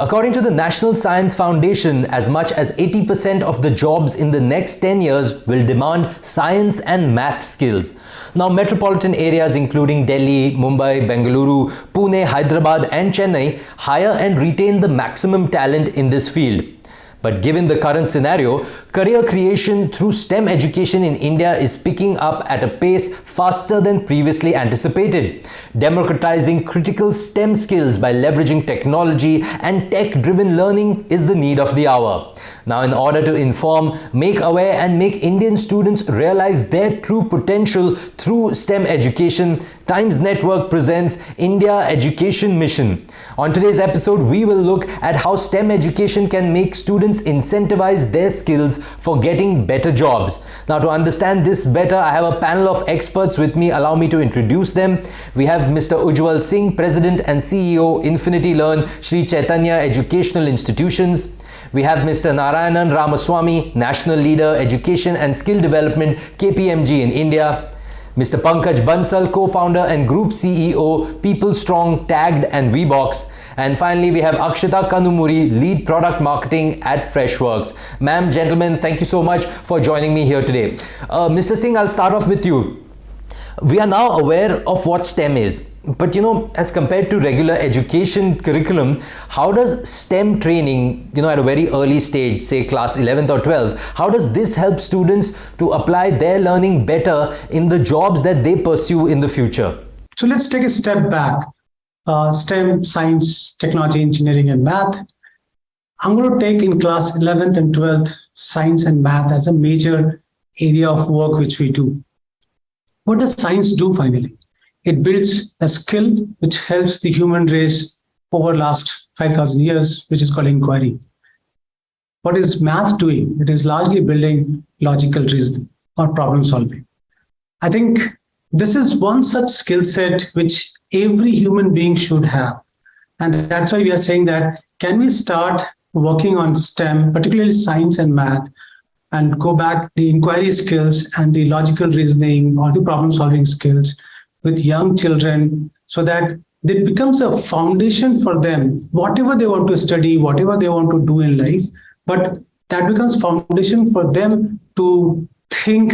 According to the National Science Foundation, as much as 80% of the jobs in the next 10 years will demand science and math skills. Now, metropolitan areas including Delhi, Mumbai, Bengaluru, Pune, Hyderabad and Chennai hire and retain the maximum talent in this field. But given the current scenario, career creation through STEM education in India is picking up at a pace faster than previously anticipated. Democratizing critical STEM skills by leveraging technology and tech-driven learning is the need of the hour. Now, in order to inform, make aware and make Indian students realize their true potential through STEM education, Times Network presents India Education Mission. On today's episode, we will look at how STEM education can make students incentivize their skills for getting better jobs. Now, to understand this better, I have a panel of experts with me. Allow me to introduce them. We have Mr. Ujjwal Singh, President and CEO, Infinity Learn, Sri Chaitanya Educational Institutions. We have Mr. Narayanan Ramaswamy, National Leader, Education and Skill Development, KPMG in India. Mr. Pankaj Bansal, co-founder and group CEO, People Strong, Tagged and Vbox. And finally, we have Akshita Kanumuri, lead product marketing at Freshworks. Ma'am, gentlemen, thank you so much for joining me here today. Mr. Singh, I'll start off with you. We are now aware of what STEM is. But as compared to regular education curriculum, how does STEM training, at a very early stage, say class 11th or 12th, how does this help students to apply their learning better in the jobs that they pursue in the future? So let's take a step back. STEM, science, technology, engineering, and math. I'm going to take in class 11th and 12th science and math as a major area of work which we do. What does science do finally? It builds a skill which helps the human race over last 5,000 years, which is called inquiry. What is math doing? It is largely building logical reasoning or problem solving. I think this is one such skill set which every human being should have. And that's why we are saying that can we start working on STEM, particularly science and math, and go back the inquiry skills and the logical reasoning or the problem solving skills with young children so that it becomes a foundation for them, whatever they want to study, whatever they want to do in life, but that becomes foundation for them to think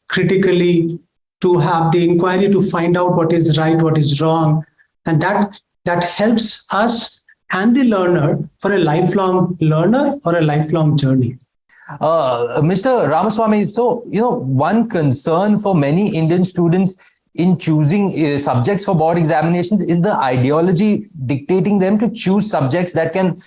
critically, to have the inquiry, to find out what is right, what is wrong. And that helps us and the learner for a lifelong learner or a lifelong journey. Mr. Ramaswamy, so, one concern for many Indian students in choosing subjects for board examinations is the ideology dictating them to choose subjects that can,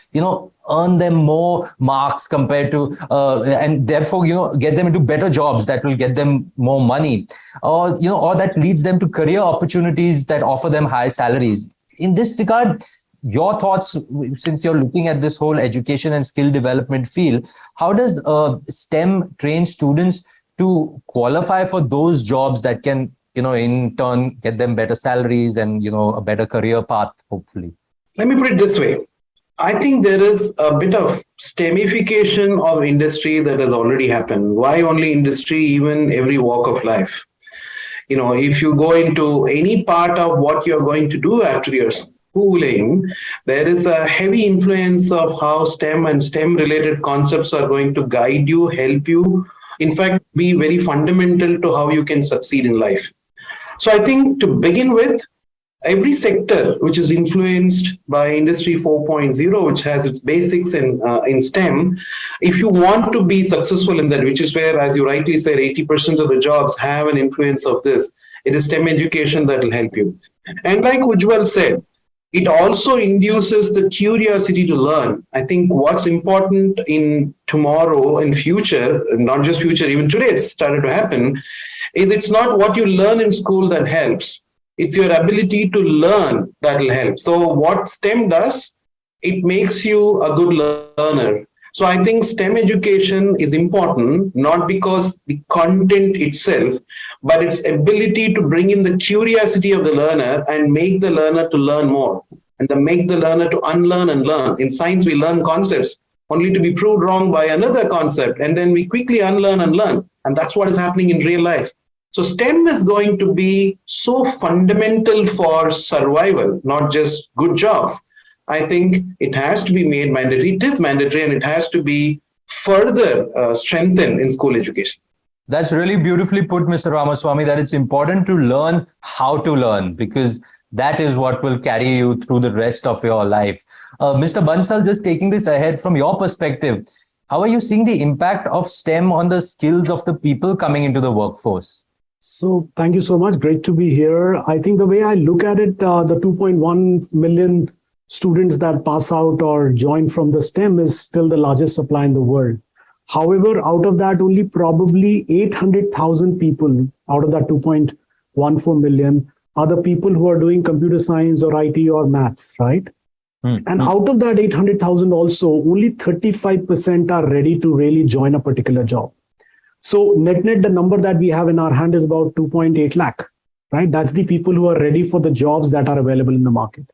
earn them more marks compared to, and therefore, get them into better jobs that will get them more money, or that leads them to career opportunities that offer them high salaries. In this regard, your thoughts, since you're looking at this whole education and skill development field, how does STEM train students to qualify for those jobs that can, in turn, get them better salaries and, a better career path, hopefully? Let me put it this way. I think there is a bit of STEMification of industry that has already happened. Why only industry? Even every walk of life. If you go into any part of what you're going to do after your schooling, there is a heavy influence of how STEM and STEM related concepts are going to guide you, help you, in fact, be very fundamental to how you can succeed in life. So I think to begin with, every sector which is influenced by Industry 4.0, which has its basics in STEM, if you want to be successful in that, which is where, as you rightly said, 80% of the jobs have an influence of this, it is STEM education that will help you. And like Ujjwal said, it also induces the curiosity to learn. I think what's important in tomorrow and future, not just future, even today it's started to happen, is it's not what you learn in school that helps. It's your ability to learn that will help. So what STEM does, it makes you a good learner. So I think STEM education is important, not because the content itself, but its ability to bring in the curiosity of the learner and make the learner to learn more and to make the learner to unlearn and learn. In science, we learn concepts only to be proved wrong by another concept, and then we quickly unlearn and learn. And that's what is happening in real life. So STEM is going to be so fundamental for survival, not just good jobs, I think it has to be made mandatory. It is mandatory, and it has to be further strengthened in school education. That's really beautifully put, Mr. Ramaswamy, that it's important to learn how to learn, because that is what will carry you through the rest of your life. Mr. Bansal, just taking this ahead from your perspective, how are you seeing the impact of STEM on the skills of the people coming into the workforce? So thank you so much. Great to be here. I think the way I look at it, the 2.1 million students that pass out or join from the STEM is still the largest supply in the world. However, out of that, only probably 800,000 people out of that 2.14 million are the people who are doing computer science or IT or maths, right? And out of that 800,000 also, only 35% are ready to really join a particular job. So net, the number that we have in our hand is about 2.8 lakh, right? That's the people who are ready for the jobs that are available in the market.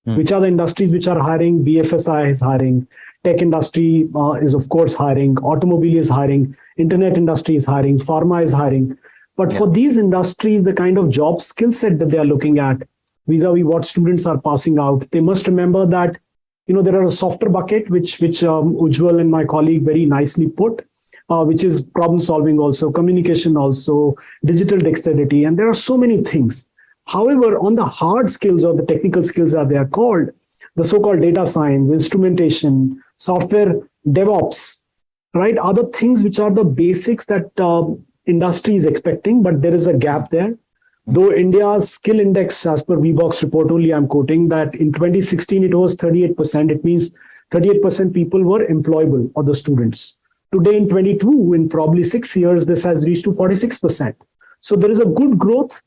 Which are the industries which are hiring? BFSI is hiring. Tech industry is, of course, hiring. Automobile is hiring. Internet industry is hiring. Pharma is hiring. But for these industries, the kind of job skill set that they are looking at, vis-a-vis what students are passing out, they must remember that, there are a softer bucket, which Ujjwal and my colleague very nicely put, which is problem solving also, communication also, digital dexterity, and there are so many things. However, on the hard skills or the technical skills that they are called, the so-called data science, instrumentation, software, DevOps, right, are the things which are the basics that industry is expecting, but there is a gap there. Though India's skill index, as per VBox report only, I'm quoting that in 2016, it was 38%. It means 38% people were employable, or the students. Today in 22, in probably 6 years, this has reached to 46%. So there is a good growth,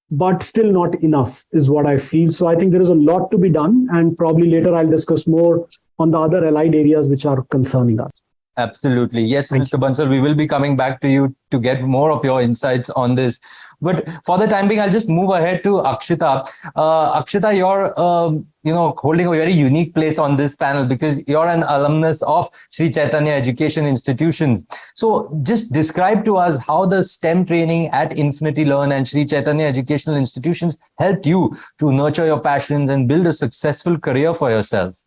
but still not enough is what I feel. So I think there is a lot to be done, and probably later I'll discuss more on the other allied areas which are concerning us. Absolutely. Yes, Mr. Bansal, we will be coming back to you to get more of your insights on this. But for the time being, I'll just move ahead to Akshita. Akshita, you're holding a very unique place on this panel because you're an alumnus of Sri Chaitanya Education Institutions. So just describe to us how the STEM training at Infinity Learn and Sri Chaitanya Educational Institutions helped you to nurture your passions and build a successful career for yourself.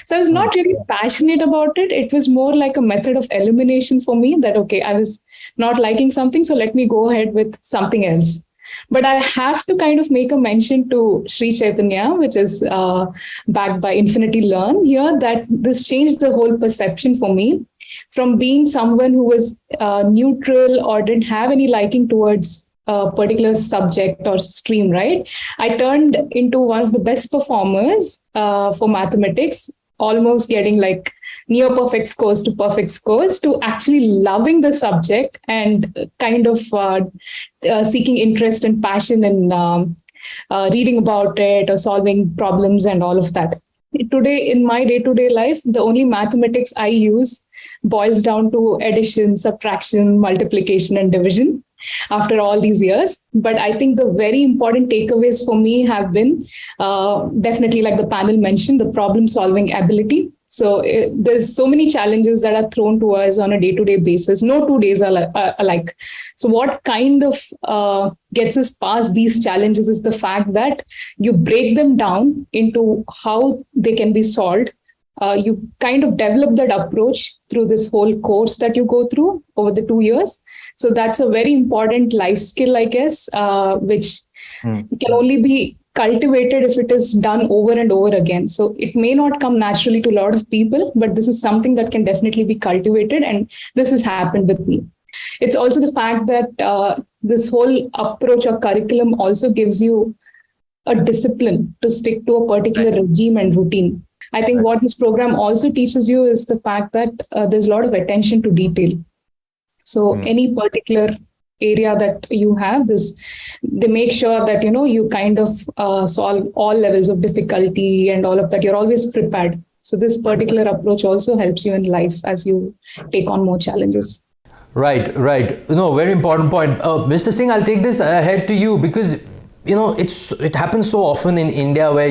So I was not really passionate about it. It was more like a method of elimination for me that, okay, I was not liking something, so let me go ahead with something else. But I have to kind of make a mention to Sri Chaitanya, which is backed by Infinity Learn here, that this changed the whole perception for me from being someone who was neutral or didn't have any liking towards a particular subject or stream, right? I turned into one of the best performers for mathematics, almost getting like near perfect scores to perfect scores, to actually loving the subject and kind of seeking interest and passion in reading about it or solving problems and all of that. Today, in my day-to-day life, the only mathematics I use boils down to addition, subtraction, multiplication, and division after all these years. But I think the very important takeaways for me have been definitely, like the panel mentioned, the problem solving ability. So there's so many challenges that are thrown to us on a day-to-day basis. No 2 days are alike. So what kind of gets us past these challenges is the fact that you break them down into how they can be solved. You kind of develop that approach through this whole course that you go through over the 2 years. So that's a very important life skill, I guess, which can only be cultivated if it is done over and over again. So it may not come naturally to a lot of people, but this is something that can definitely be cultivated. And this has happened with me. It's also the fact that this whole approach or curriculum also gives you a discipline to stick to a particular regime and routine. I think what this program also teaches you is the fact that there's a lot of attention to detail. So any particular area that you have, they make sure that, you kind of solve all levels of difficulty and all of that. You're always prepared. So this particular approach also helps you in life as you take on more challenges. Right. No, very important point. Mr. Singh, I'll take this ahead to you because it happens so often in India where,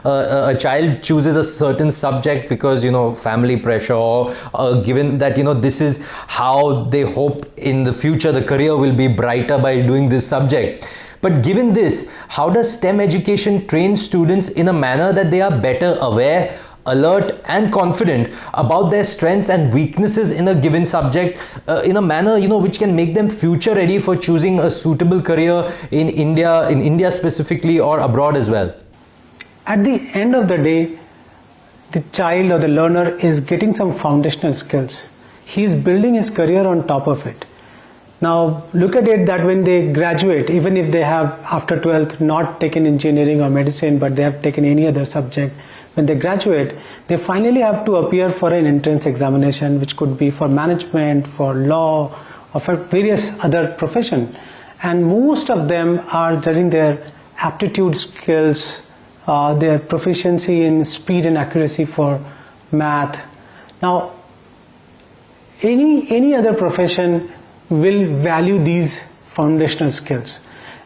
a child chooses a certain subject because, family pressure or given that, this is how they hope in the future the career will be brighter by doing this subject. But given this, how does STEM education train students in a manner that they are better aware, alert and confident about their strengths and weaknesses in a given subject, in a manner which can make them future ready for choosing a suitable career in India specifically, or abroad as well? At the end of the day, the child or the learner is getting some foundational skills. He is building his career on top of it. Now look at it that when they graduate, even if they have after 12th not taken engineering or medicine, but they have taken any other subject, when they graduate, they finally have to appear for an entrance examination, which could be for management, for law, or for various other profession. And most of them are judging their aptitude skills, their proficiency in speed and accuracy for math. Now, any other profession will value these foundational skills.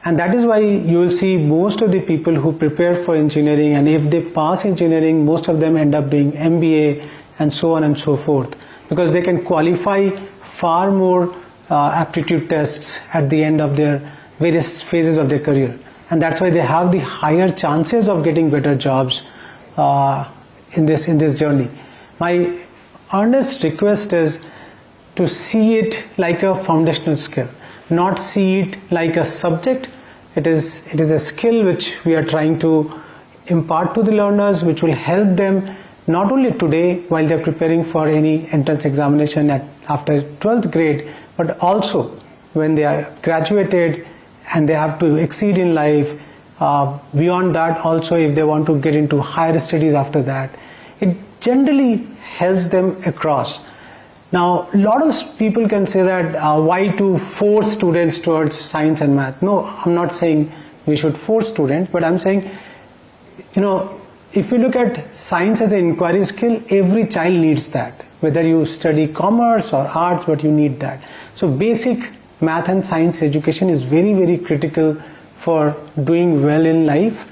And that is why you will see most of the people who prepare for engineering, and if they pass engineering, most of them end up doing MBA and so on and so forth, because they can qualify far more aptitude tests at the end of their various phases of their career. And that's why they have the higher chances of getting better jobs in this journey. My earnest request is to see it like a foundational skill, not see it like a subject. It is a skill which we are trying to impart to the learners, which will help them not only today while they are preparing for any entrance examination after 12th grade, but also when they are graduated and they have to exceed in life. Beyond that also, if they want to get into higher studies after that, it generally helps them across. Now, a lot of people can say that why to force students towards science and math? No, I'm not saying we should force students, but I'm saying, if you look at science as an inquiry skill, every child needs that. Whether you study commerce or arts, but you need that. So basic math and science education is very, very critical for doing well in life.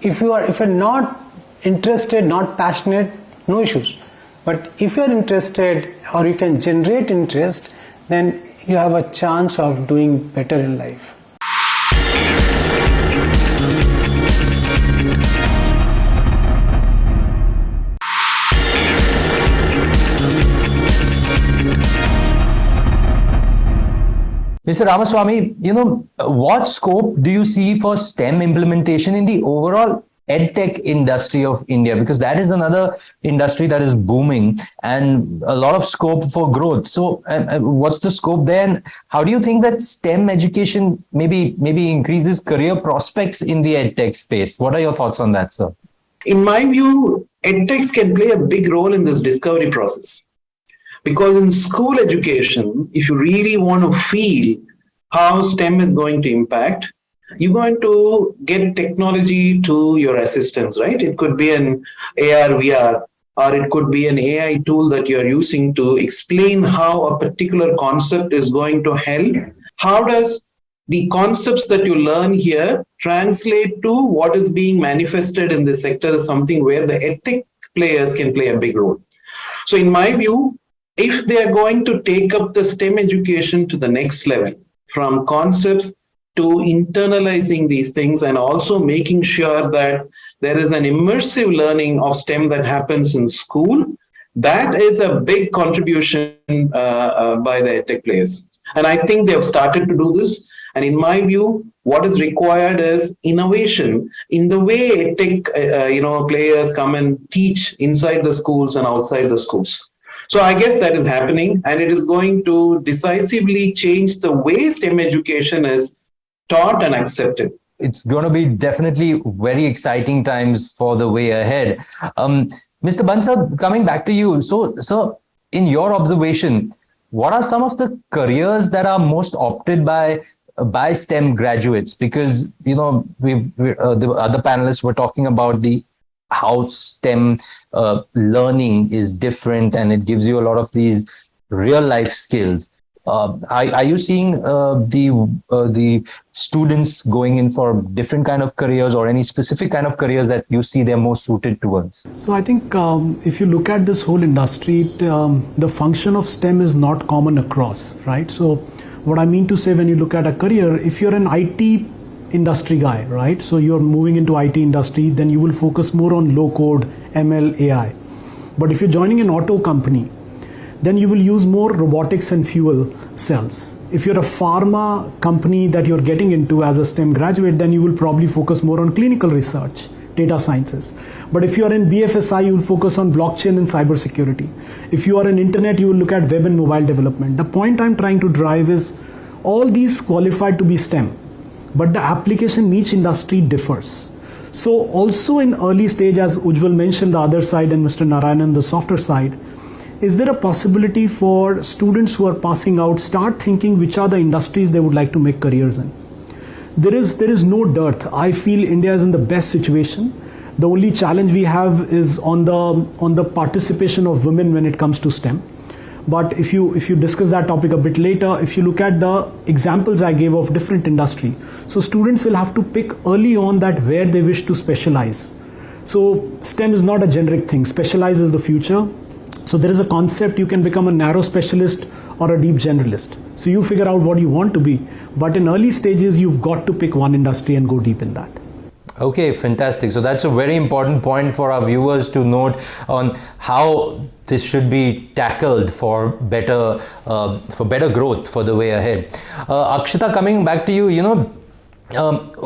If you're not interested, not passionate, no issues. But if you're interested or you can generate interest, then you have a chance of doing better in life. Mr. Ramaswamy, what scope do you see for STEM implementation in the overall EdTech industry of India? Because that is another industry that is booming and a lot of scope for growth. So what's the scope there? And how do you think that STEM education maybe increases career prospects in the EdTech space? What are your thoughts on that, sir? In my view, EdTechs can play a big role in this discovery process. Because in school education, if you really want to feel how STEM is going to impact, you're going to get technology to your assistance, right? It could be an AR, VR, or it could be an AI tool that you're using to explain how a particular concept is going to help. How does the concepts that you learn here translate to what is being manifested in this sector is something where the EdTech players can play a big role. So in my view, if they are going to take up the STEM education to the next level, from concepts to internalizing these things and also making sure that there is an immersive learning of STEM that happens in school, that is a big contribution by the EdTech players. And I think they have started to do this. And in my view, what is required is innovation in the way EdTech players come and teach inside the schools and outside the schools. So I guess that is happening, and it is going to decisively change the way STEM education is taught and accepted. It's going to be definitely very exciting times for the way ahead. Mr. Bansal, coming back to you. So in your observation, what are some of the careers that are most opted by STEM graduates? Because, the other panelists were talking about how STEM learning is different and it gives you a lot of these real life skills. Are you seeing the students going in for different kind of careers or any specific kind of careers that you see they're more suited towards? So I think if you look at this whole industry, the function of STEM is not common across, right? So What I mean to say, when you look at a career, if you're an IT industry guy, right? So you're moving into IT industry, then you will focus more on low code, ML, AI. But if you're joining an auto company, then you will use more robotics and fuel cells. If you're a pharma company that you're getting into as a STEM graduate, then you will probably focus more on clinical research, data sciences. But if you are in BFSI, you will focus on blockchain and cybersecurity. If you are in internet, you will look at web and mobile development. The point I'm trying to drive is all these qualified to be STEM, but the application in each industry differs. So also in early stage, as Ujjwal mentioned, the other side, and Mr. Narayanan, the softer side, is there a possibility for students who are passing out start thinking which are the industries they would like to make careers in? There is no dearth. I feel India is in the best situation. The only challenge we have is on the participation of women when it comes to STEM. But if you discuss that topic a bit later, if you look at the examples I gave of different industry, so students will have to pick early on that where they wish to specialize. So STEM is not a generic thing. Specialize is the future. So there is a concept, you can become a narrow specialist or a deep generalist. So you figure out what you want to be. But in early stages, you've got to pick one industry and go deep in that. Okay, fantastic. So that's a very important point for our viewers to note on how this should be tackled for better growth for the way ahead. Akshita, coming back to you,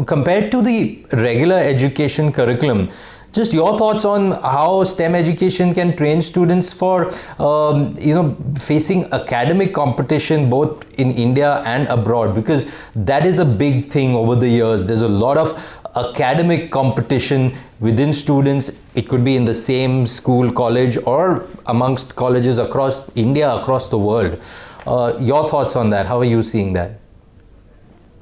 compared to the regular education curriculum, just your thoughts on how STEM education can train students for, facing academic competition both in India and abroad, because that is a big thing over the years. There's a lot of academic competition within students. It could be in the same school, college, or amongst colleges across India, across the world. Your thoughts on that? How are you seeing that?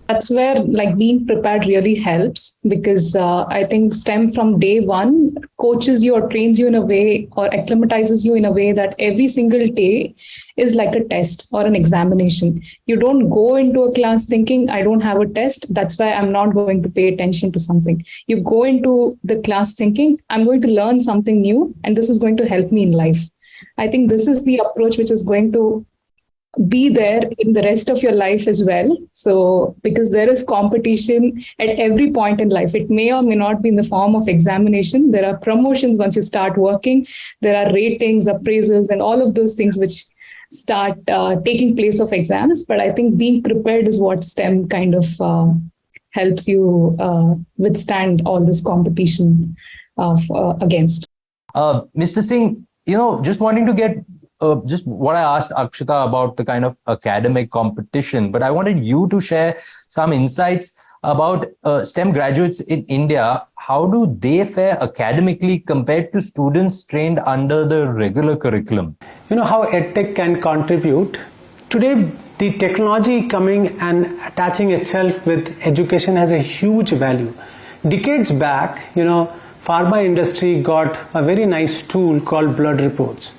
That's where being prepared really helps, because I think STEM from day one coaches you or trains you in a way or acclimatizes you in a way that every single day is like a test or an examination. You don't go into a class thinking, I don't have a test, that's why I'm not going to pay attention to something. You go into the class thinking, I'm going to learn something new and this is going to help me in life. I think this is the approach which is going to be there in the rest of your life as well. So, because there is competition at every point in life, it may or may not be in the form of examination. There are promotions once you start working. There are ratings, appraisals, and all of those things which start taking place of exams. But I think being prepared is what STEM kind of helps you withstand all this competition against. Mr. Singh, just wanting to get just what I asked Akshita about the kind of academic competition, but I wanted you to share some insights about STEM graduates in India. How do they fare academically compared to students trained under the regular curriculum? How EdTech can contribute. Today, the technology coming and attaching itself with education has a huge value. Decades back, pharma industry got a very nice tool called blood reports.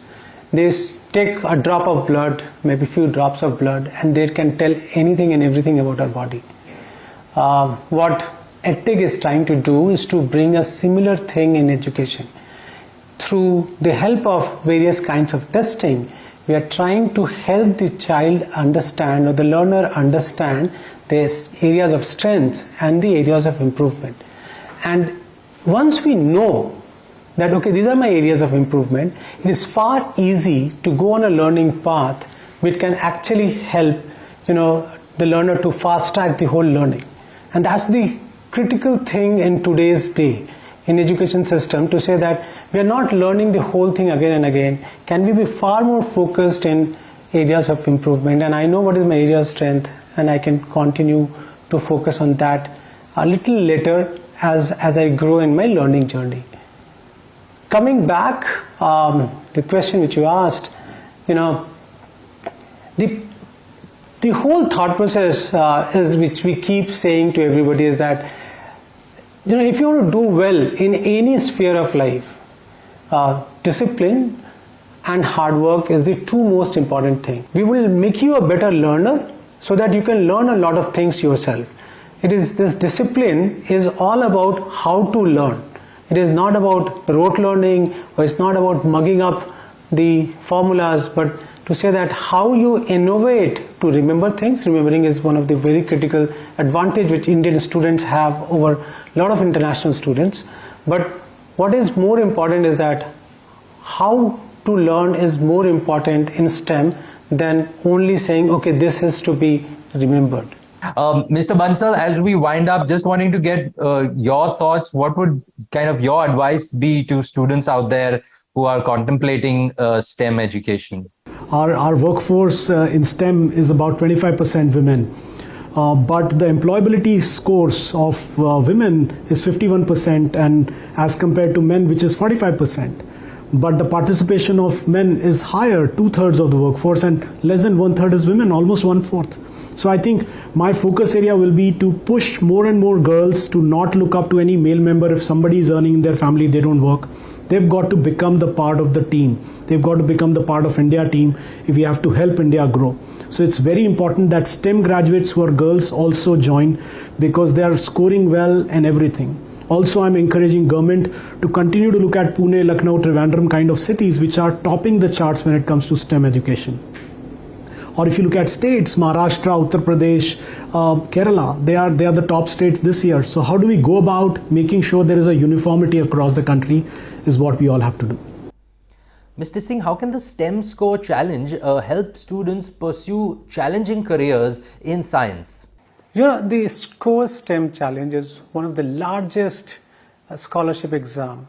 They take a drop of blood, maybe a few drops of blood, and they can tell anything and everything about our body. What EdTech is trying to do is to bring a similar thing in education. Through the help of various kinds of testing, we are trying to help the child understand, or the learner understand, the areas of strength and the areas of improvement. And once we know that, okay, these are my areas of improvement, it is far easy to go on a learning path which can actually help, the learner to fast track the whole learning. And that's the critical thing in today's day in education system, to say that we are not learning the whole thing again and again. Can we be far more focused in areas of improvement? And I know what is my area of strength, and I can continue to focus on that a little later as I grow in my learning journey. Coming back, the question which you asked, the whole thought process is, which we keep saying to everybody, is that, if you want to do well in any sphere of life, discipline and hard work is the two most important things. We will make you a better learner so that you can learn a lot of things yourself. This discipline is all about how to learn. It is not about rote learning, or it's not about mugging up the formulas, but to say that how you innovate to remember things. Remembering is one of the very critical advantage which Indian students have over a lot of international students. But what is more important is that how to learn is more important in STEM than only saying, okay, this has to be remembered. Mr. Bansal, as we wind up, just wanting to get your thoughts. What would kind of your advice be to students out there who are contemplating STEM education? Our workforce in STEM is about 25% women. But the employability scores of women is 51%, and as compared to men, which is 45%. But the participation of men is higher, 2/3 of the workforce, and less than 1/3 is women, almost 1/4. So I think my focus area will be to push more and more girls to not look up to any male member. If somebody is earning in their family, they don't work. They've got to become the part of the team. They've got to become the part of India team if we have to help India grow. So it's very important that STEM graduates who are girls also join, because they are scoring well and everything. Also, I'm encouraging government to continue to look at Pune, Lucknow, Trivandrum kind of cities which are topping the charts when it comes to STEM education. Or if you look at states, Maharashtra, Uttar Pradesh, Kerala, they are the top states this year. So how do we go about making sure there is a uniformity across the country is what we all have to do. Mr. Singh, how can the STEM Score Challenge help students pursue challenging careers in science? The SCORE STEM Challenge is one of the largest scholarship exam,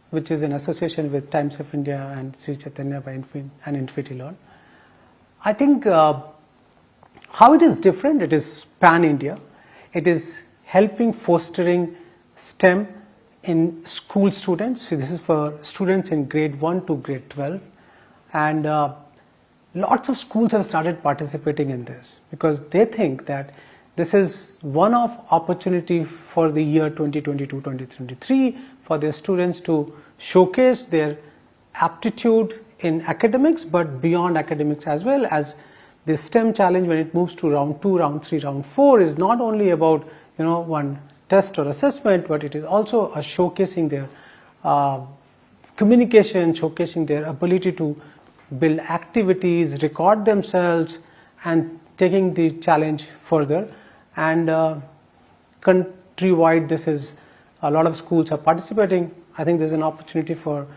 which is in association with Times of India and Sri Chaitanya and Infinity Learn. I think how it is different, it is pan-India. It is helping fostering STEM in school students. So this is for students in grade 1 to grade 12. And lots of schools have started participating in this because they think that this is one of opportunity for the year 2022-2023 for their students to showcase their aptitude in academics, but beyond academics as well. As the STEM challenge, when it moves to round 2, round 3, round 4, is not only about one test or assessment, but it is also a showcasing their communication, showcasing their ability to build activities, record themselves, and taking the challenge further. And countrywide, this is a lot of schools are participating. I think there's an opportunity for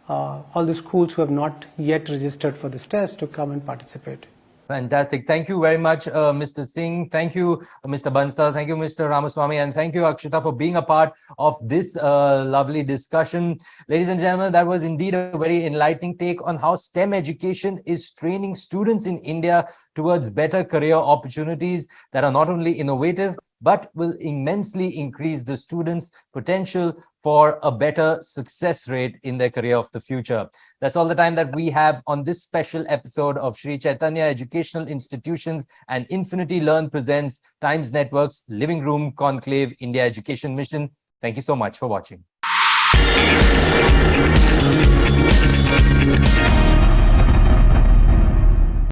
all the schools who have not yet registered for this test to come and participate. Fantastic. Thank you very much, Mr. Singh. Thank you, Mr. Bansal. Thank you, Mr. Ramaswamy. And thank you, Akshita, for being a part of this lovely discussion. Ladies and gentlemen, that was indeed a very enlightening take on how STEM education is training students in India towards better career opportunities that are not only innovative, but will immensely increase the students' potential for a better success rate in their career of the future. That's all the time that we have on this special episode of Sri Chaitanya Educational Institutions and Infinity Learn presents Times Network's Living Room Conclave India Education Mission. Thank you so much for watching.